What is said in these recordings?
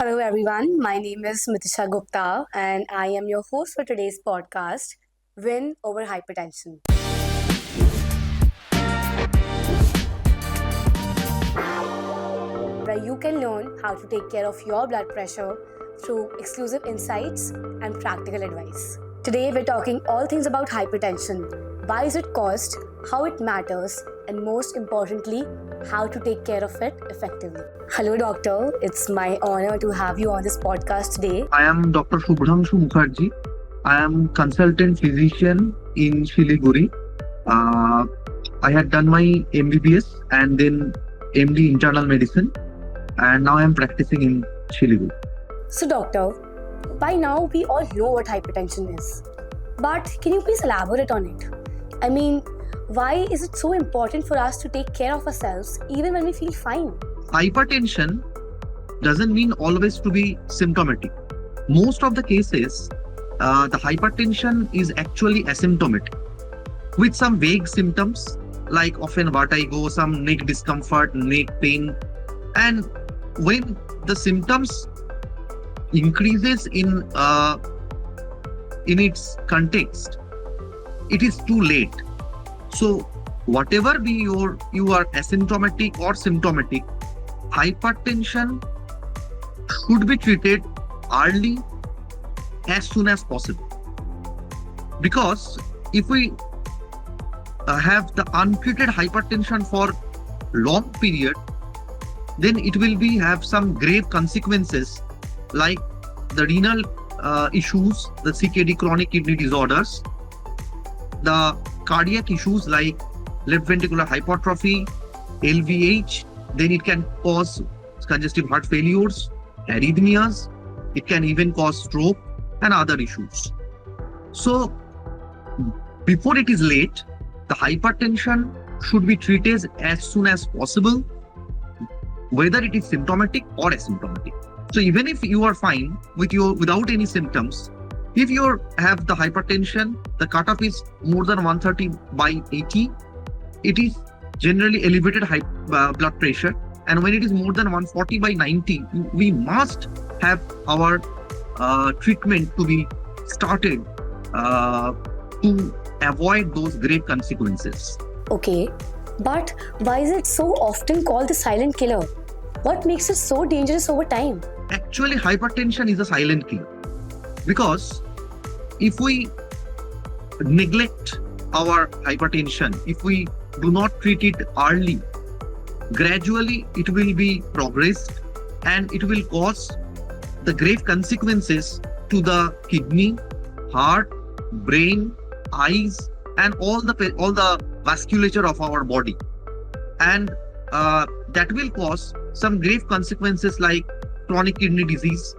Hello, everyone. My name is Mitisha Gupta, and I am your host for today's podcast, Win Over Hypertension, where you can learn how to take care of your blood pressure through exclusive insights and practical advice. Today, we're talking all things about hypertension. Why is it caused, how it matters, and most importantly, how to take care of it effectively. Hello, doctor. It's my honor to have you on this podcast today. I am Dr. Subhraangshu Mukherjee. I am consultant physician in Shiliguri. I had done my MBBS and then MD internal medicine, and now I am practicing in Shiliguri. So, doctor, by now we all know what hypertension is. But can you please elaborate on it? I mean, why is it so important for us to take care of ourselves even when we feel fine? Hypertension doesn't mean always to be symptomatic. Most of the cases, the hypertension is actually asymptomatic with some vague symptoms like often vertigo, some neck discomfort, neck pain. And when the symptoms increases in its context, it is too late. So whatever be you are asymptomatic or symptomatic, hypertension should be treated early as soon as possible. Because if we have the untreated hypertension for long period, then it will have some grave consequences like the renal issues, the CKD, chronic kidney disorders, the cardiac issues like left ventricular hypertrophy, LVH. Then it can cause congestive heart failures, arrhythmias. It can even cause stroke and other issues. So before it is late, the hypertension should be treated as soon as possible, whether it is symptomatic or asymptomatic. So even if you are fine without any symptoms, if you have the hypertension, the cutoff is more than 130/80, it is generally elevated blood pressure. And when it is more than 140/90, we must have our treatment to be started to avoid those great consequences. Okay, but why is it so often called the silent killer? What makes it so dangerous over time? Actually, hypertension is a silent killer because if we neglect our hypertension, if we do not treat it early, gradually it will be progressed and it will cause the grave consequences to the kidney, heart, brain, eyes, and all the vasculature of our body. And that will cause some grave consequences like chronic kidney disease,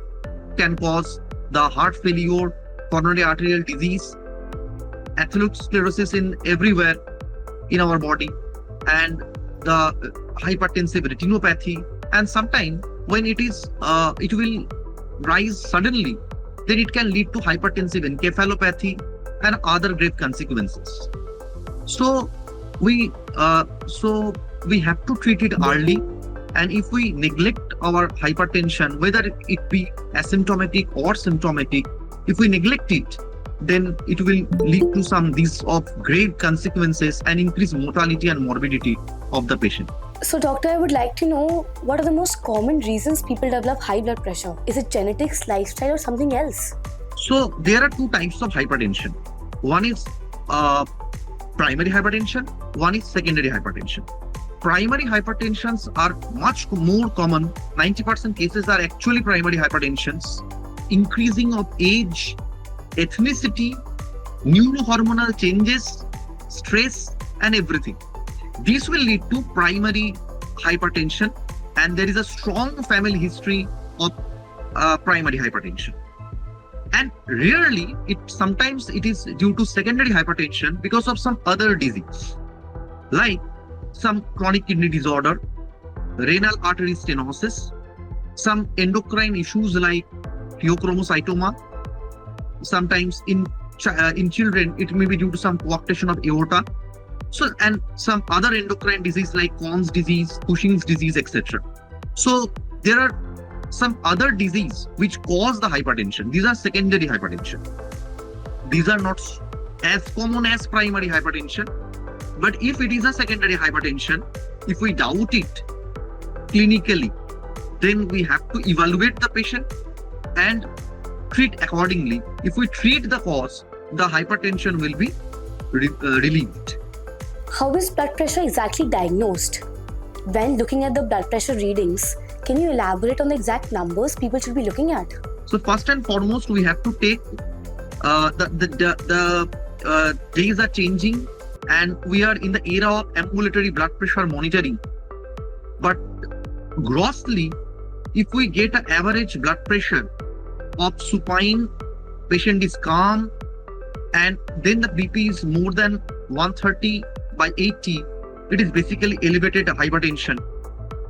can cause the heart failure, coronary arterial disease, atherosclerosis in everywhere in our body, and the hypertensive retinopathy. And sometimes when it will rise suddenly, then it can lead to hypertensive encephalopathy and other grave consequences. So we have to treat it early. And if we neglect our hypertension, whether it be asymptomatic or symptomatic, if we neglect it, then it will lead to some of grave consequences and increase mortality and morbidity of the patient. So, doctor, I would like to know what are the most common reasons people develop high blood pressure? Is it genetics, lifestyle, or something else? So there are two types of hypertension. One is primary hypertension, one is secondary hypertension. Primary hypertensions are much more common. 90% cases are actually primary hypertensions. Increasing of age, ethnicity, neurohormonal changes, stress, and everything. This will lead to primary hypertension, and there is a strong family history of primary hypertension. And rarely, sometimes it is due to secondary hypertension because of some other disease, like some chronic kidney disorder, renal artery stenosis, some endocrine issues like pheochromocytoma. Sometimes in children, it may be due to some coarctation of aorta. So, and some other endocrine disease like Crohn's disease, Cushing's disease, etc. So there are some other disease which cause the hypertension. These are secondary hypertension. These are not as common as primary hypertension. But if it is a secondary hypertension, if we doubt it clinically, then we have to evaluate the patient and treat accordingly. If we treat the cause, the hypertension will be relieved. How is blood pressure exactly diagnosed? When looking at the blood pressure readings, can you elaborate on the exact numbers people should be looking at? So first and foremost, we have to take the days are changing, and we are in the era of ambulatory blood pressure monitoring. But grossly, if we get an average blood pressure of supine, patient is calm, and then the BP is more than 130/80, it is basically elevated hypertension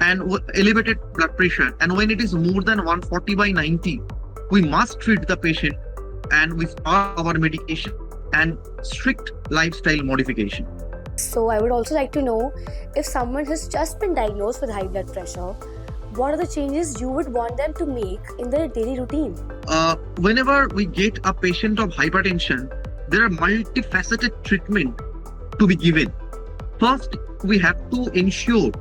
and elevated blood pressure. And when it is more than 140/90, we must treat the patient and we start our medication and strict lifestyle modification. So I would also like to know, if someone has just been diagnosed with high blood pressure, what are the changes you would want them to make in their daily routine? Whenever we get a patient of hypertension, there are multifaceted treatment to be given. First, we have to ensure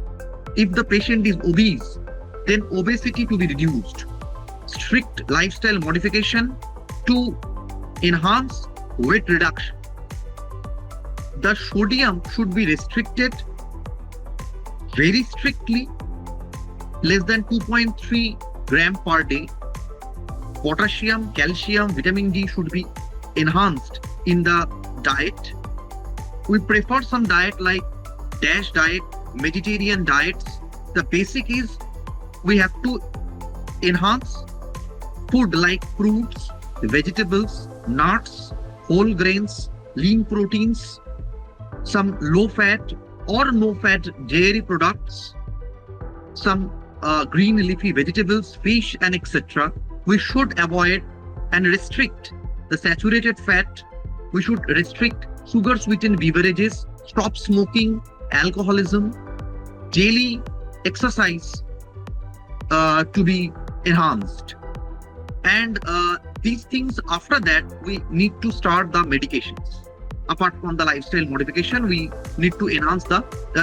if the patient is obese, then obesity to be reduced. Strict lifestyle modification to enhance weight reduction. The sodium should be restricted very strictly, less than 2.3 gram per day. Potassium, calcium, vitamin D should be enhanced in the diet. We prefer some diet like DASH diet, Mediterranean diets. The basic is we have to enhance food like fruits, vegetables, nuts, whole grains, lean proteins, some low fat or no fat dairy products, some green leafy vegetables, fish, and etc. We should avoid and restrict the saturated fat. We should restrict sugar sweetened beverages, stop smoking, alcoholism, daily exercise to be enhanced. And these things, after that, we need to start the medications. Apart from the lifestyle modification, we need to enhance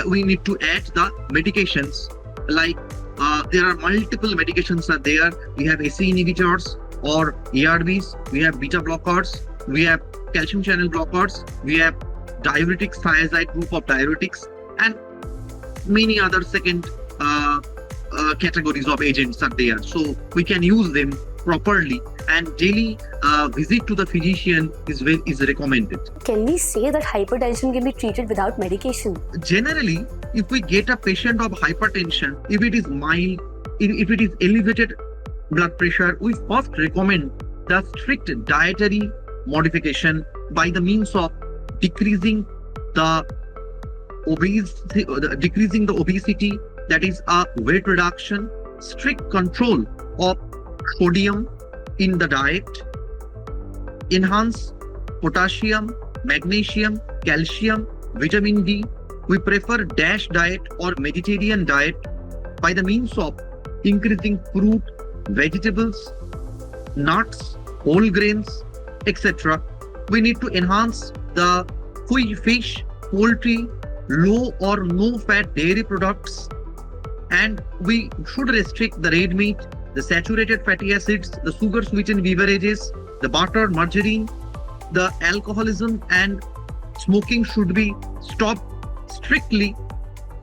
we need to add the medications. Like there are multiple medications are there. We have ACE inhibitors or ARBs, we have beta blockers, we have calcium channel blockers, we have diuretics, thiazide group of diuretics, and many other second categories of agents are there. So we can use them properly, and daily visit to the physician is recommended. Can we say that hypertension can be treated without medication? Generally, if we get a patient of hypertension, if it is mild, if it is elevated blood pressure, we first recommend the strict dietary modification by the means of decreasing the obesity, that is a weight reduction, strict control of sodium in the diet, enhance potassium, magnesium, calcium, vitamin D. We prefer DASH diet or Mediterranean diet by the means of increasing fruit, vegetables, nuts, whole grains, etc. We need to enhance the fish, poultry, low or no fat dairy products, and we should restrict the red meat, the saturated fatty acids, the sugar sweetened beverages, the butter, margarine. The alcoholism and smoking should be stopped strictly,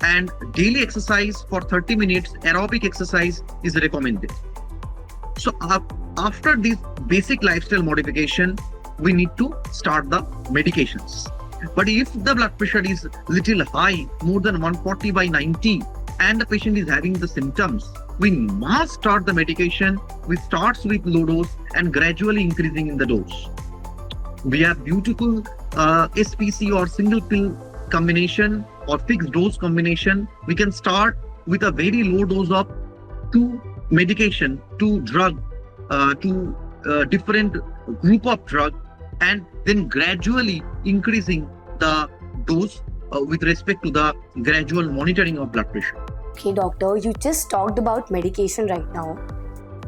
and daily exercise for 30 minutes, aerobic exercise is recommended. So after this basic lifestyle modification, we need to start the medications. But if the blood pressure is little high, more than 140/90, and the patient is having the symptoms, we must start the medication. We starts with low dose and gradually increasing in the dose. We have beautiful SPC or single pill combination or fixed dose combination. We can start with a very low dose of 2 medication, 2 drug, to different group of drug, and then gradually increasing the dose with respect to the gradual monitoring of blood pressure. Okay, doctor, you just talked about medication right now.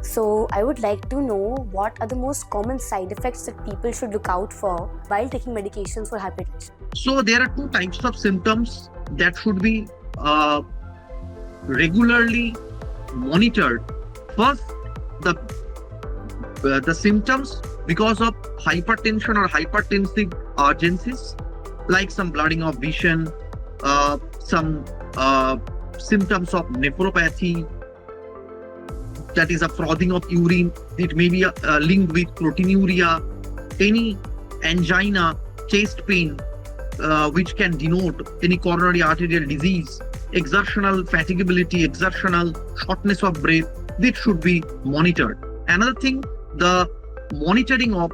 So, I would like to know what are the most common side effects that people should look out for while taking medications for hypertension. So there are two types of symptoms that should be regularly monitored. First, the symptoms because of hypertension or hypertensive urgencies, like some blurring of vision, some symptoms of nephropathy, that is a frothing of urine. It may be linked with proteinuria, any angina, chest pain, which can denote any coronary arterial disease, exertional fatigability, exertional shortness of breath. This should be monitored. Another thing, the monitoring of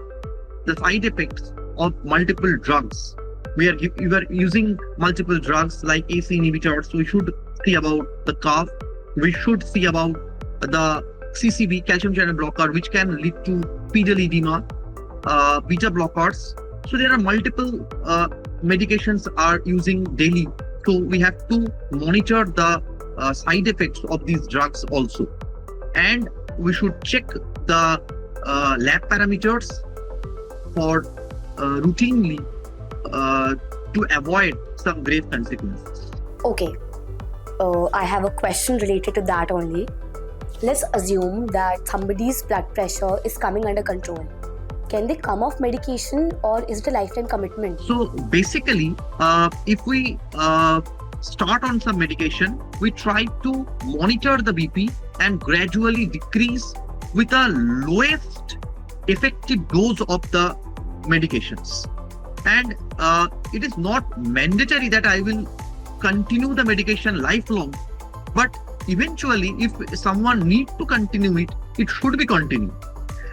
the side effects of multiple drugs. We are using multiple drugs like AC inhibitors. So we should see about the cough. We should see about the CCB, calcium channel blocker, which can lead to pedal edema, beta blockers. So there are multiple medications are using daily. So we have to monitor the side effects of these drugs also. And we should check the lab parameters for routinely to avoid some grave consequences. Okay, I have a question related to that only. Let's assume that somebody's blood pressure is coming under control. Can they come off medication or is it a lifetime commitment? So basically, if we start on some medication, we try to monitor the BP and gradually decrease with a lowest effective dose of the medications. And it is not mandatory that I will continue the medication lifelong, but eventually if someone needs to continue it, it should be continued.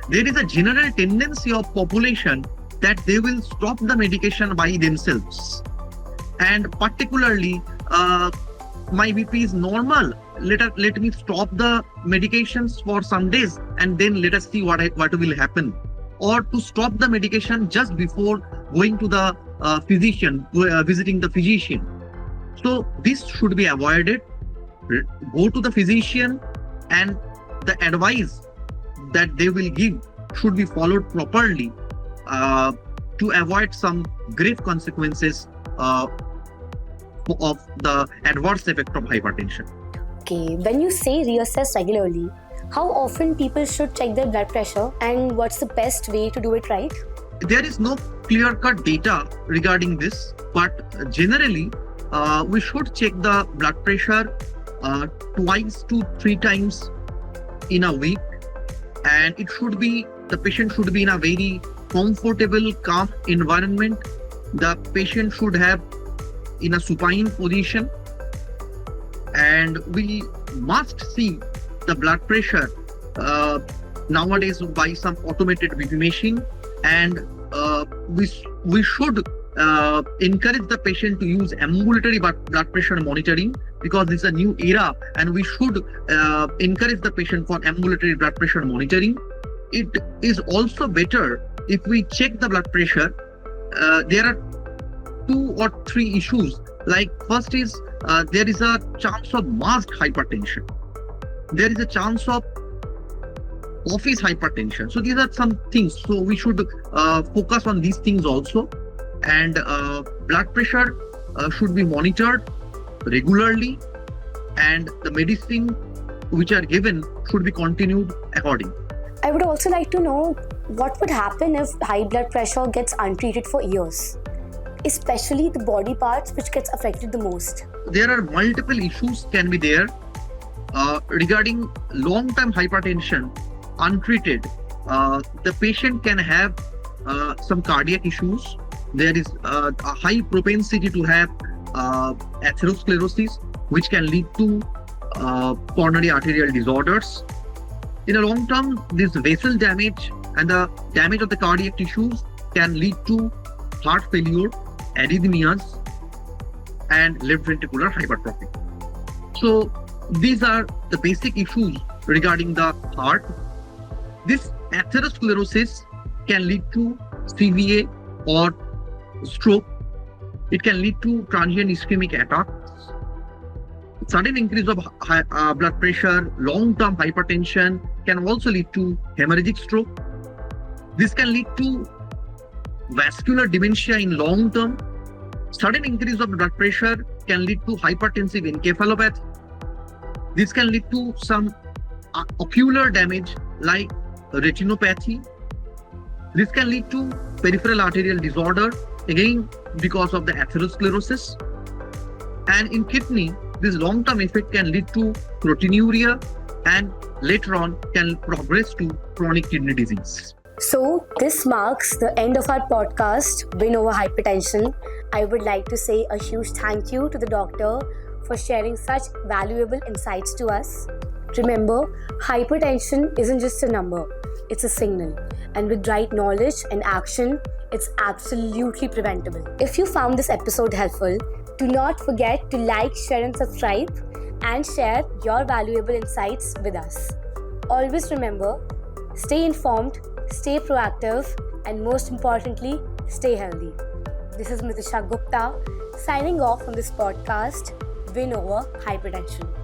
There is a general tendency of population that they will stop the medication by themselves. And particularly, my BP is normal. Let me stop the medications for some days and then let us see what will happen. Or to stop the medication just before going to the physician, visiting the physician. So this should be avoided. Go to the physician and the advice that they will give should be followed properly to avoid some grave consequences of the adverse effect of hypertension. Okay, when you say reassess regularly, how often people should check their blood pressure and what's the best way to do it right? There is no clear-cut data regarding this, but generally we should check the blood pressure twice to 3 times in a week, and the patient should be in a very comfortable, calm environment. The patient should have in a supine position, and we must see the blood pressure nowadays by some automated BP machine, and we should encourage the patient to use ambulatory blood pressure monitoring, because this is a new era, and we should encourage the patient for ambulatory blood pressure monitoring. It is also better if we check the blood pressure. There are 2 or 3 issues. Like first is there is a chance of masked hypertension. There is a chance of office hypertension. So these are some things. So we should focus on these things also. And blood pressure should be monitored regularly, and the medicine which are given should be continued accordingly. I would also like to know what would happen if high blood pressure gets untreated for years, especially the body parts which gets affected the most. There are multiple issues can be there regarding long-term hypertension untreated. The patient can have some cardiac issues. There is a high propensity to have atherosclerosis, which can lead to coronary arterial disorders. In the long term, this vessel damage and the damage of the cardiac tissues can lead to heart failure, arrhythmias, and left ventricular hypertrophy. So these are the basic issues regarding the heart. This atherosclerosis can lead to CVA or stroke. It can lead to transient ischemic attacks. Sudden increase of blood pressure, long-term hypertension can also lead to hemorrhagic stroke. This can lead to vascular dementia in long term. Sudden increase of blood pressure can lead to hypertensive encephalopathy. This can lead to some ocular damage like retinopathy. This can lead to peripheral arterial disorder, again because of the atherosclerosis. And in kidney, this long-term effect can lead to proteinuria and later on can progress to chronic kidney disease. So, this marks the end of our podcast, Win Over Hypertension. I would like to say a huge thank you to the doctor for sharing such valuable insights to us. Remember, hypertension isn't just a number, it's a signal. And with right knowledge and action, it's absolutely preventable. If you found this episode helpful, do not forget to like, share and subscribe and share your valuable insights with us. Always remember, stay informed, stay proactive and most importantly, stay healthy. This is Mitisha Gupta signing off from this podcast, Win Over Hypertension.